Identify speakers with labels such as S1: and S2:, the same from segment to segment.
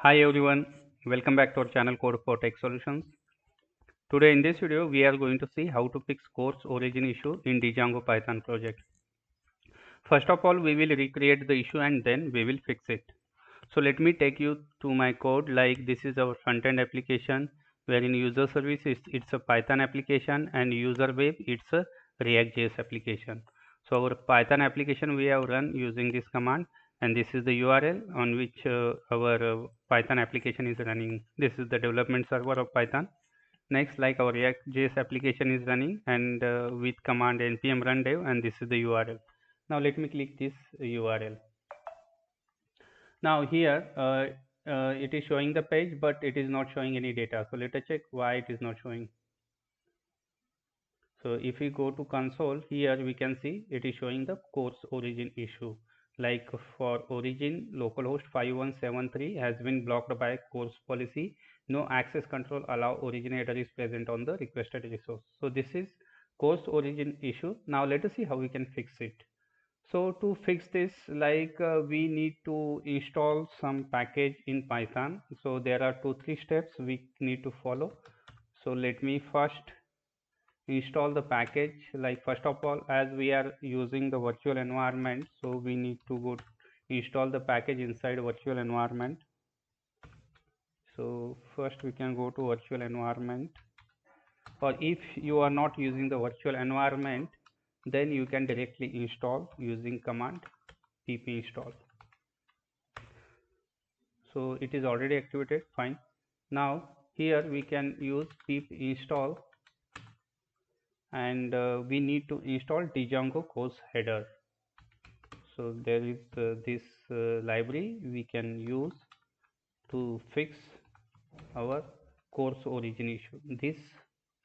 S1: Hi everyone, welcome back to our channel Code for Tech Solutions. Today in this video we are going to see how to fix CORS origin issue in Django Python project. First of all, we will recreate the issue and then we will fix it. So let me take you to my code. Like, this is our front-end application, wherein user service it's a Python application and user web it's a React.js application. So our Python application we have run using this command, and this is the URL on which our Python application is running. This is the development server of Python. Next, like, our React.js application is running, and with command npm run dev, and this is the URL. Now let me click this URL. Now here it is showing the page, but it is not showing any data. So let us check why it is not showing. So if we go to console, here we can see it is showing the CORS origin issue. Like, for origin, localhost 5173 has been blocked by CORS policy. No access control allow origin header is present on the requested resource. So this is CORS origin issue. Now let us see how we can fix it. So to fix this, like, we need to install some package in Python. So there are 2-3 steps we need to follow. So let me first install the package. Like, first of all, as we are using the virtual environment, so we need to go install the package inside virtual environment. So first we can go to virtual environment, or if you are not using the virtual environment, then you can directly install using command pip install. So it is already activated, fine. Now here we can use pip install, and we need to install Django CORS header. So there is this library we can use to fix our CORS origin issue. This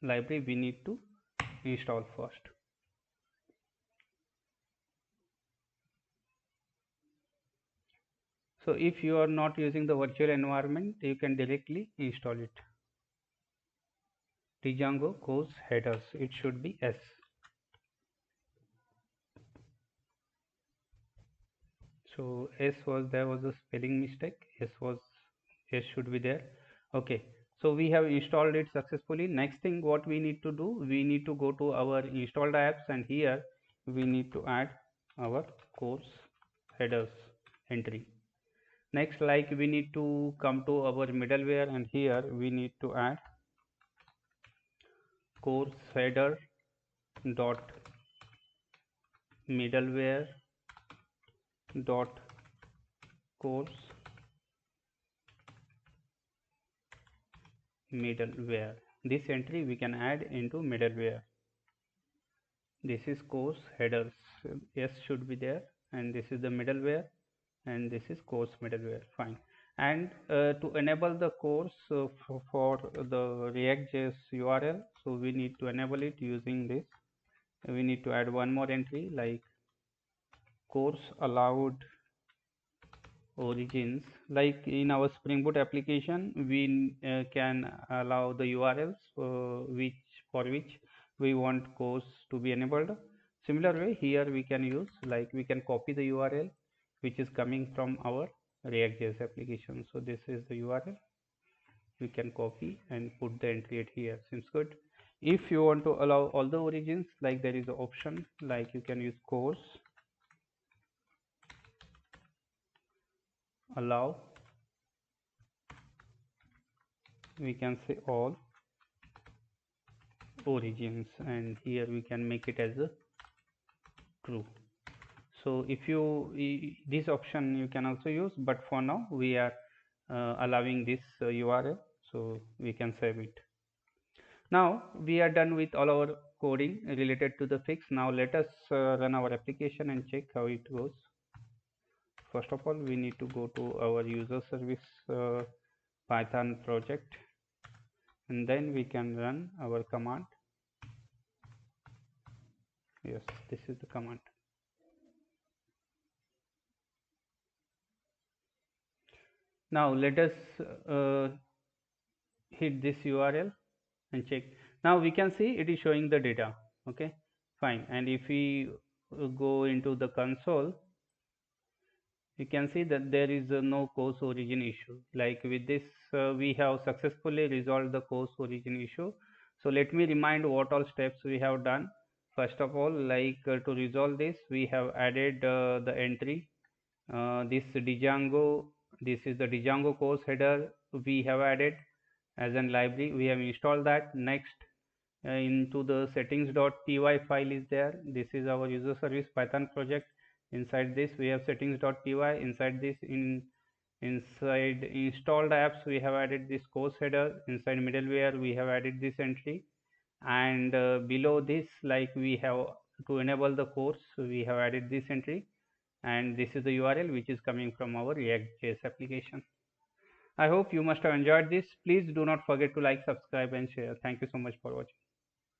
S1: library we need to install first. So if you are not using the virtual environment, you can directly install it. Django CORS headers, it should be S. So S was a spelling mistake. S should be there. Okay, so we have installed it successfully. Next thing what we need to do, we need to go to our installed apps, and here we need to add our CORS headers entry. Next, like, we need to come to our middleware, and here we need to add CORS header dot middleware dot CORS middleware. This entry we can add into middleware. This is CORS headers. S should be there, and this is the middleware, and this is CORS middleware, fine. And to enable the CORS for the React.js URL, so we need to enable it using this. We need to add one more entry, like CORS allowed origins. Like, in our Spring Boot application, we can allow the URLs for which we want CORS to be enabled. Similar way, here we can use, like, we can copy the URL which is coming from our React.js application. So this is the URL. We can copy and put the entry at here. Seems good. If you want to allow all the origins, like, there is an option, like, you can use CORS allow, we can say all origins, and here we can make it as a true. So if you this option you can also use, but for now we are allowing this URL, so we can save it. Now we are done with all our coding related to the fix. Now let us run our application and check how it goes. First of all, we need to go to our user service Python project, and then we can run our command. Yes, this is the command. Now let us hit this URL and check. Now we can see it is showing the data. Okay, fine. And if we go into the console, you can see that there is no course origin issue. Like with this, we have successfully resolved the course origin issue. So let me remind what all steps we have done. First of all, to resolve this, we have added the entry, this Django. This is the Django course header we have added as an library. We have installed that. Next, into the settings.py file is there. This is our user service Python project. Inside this we have settings.py. Inside this, inside installed apps, we have added this course header. Inside middleware we have added this entry, and below this, like we have, to enable the course, we have added this entry, and this is the URL which is coming from our React.js application. I hope you must have enjoyed this. Please do not forget to like, subscribe and share. Thank you so much for watching.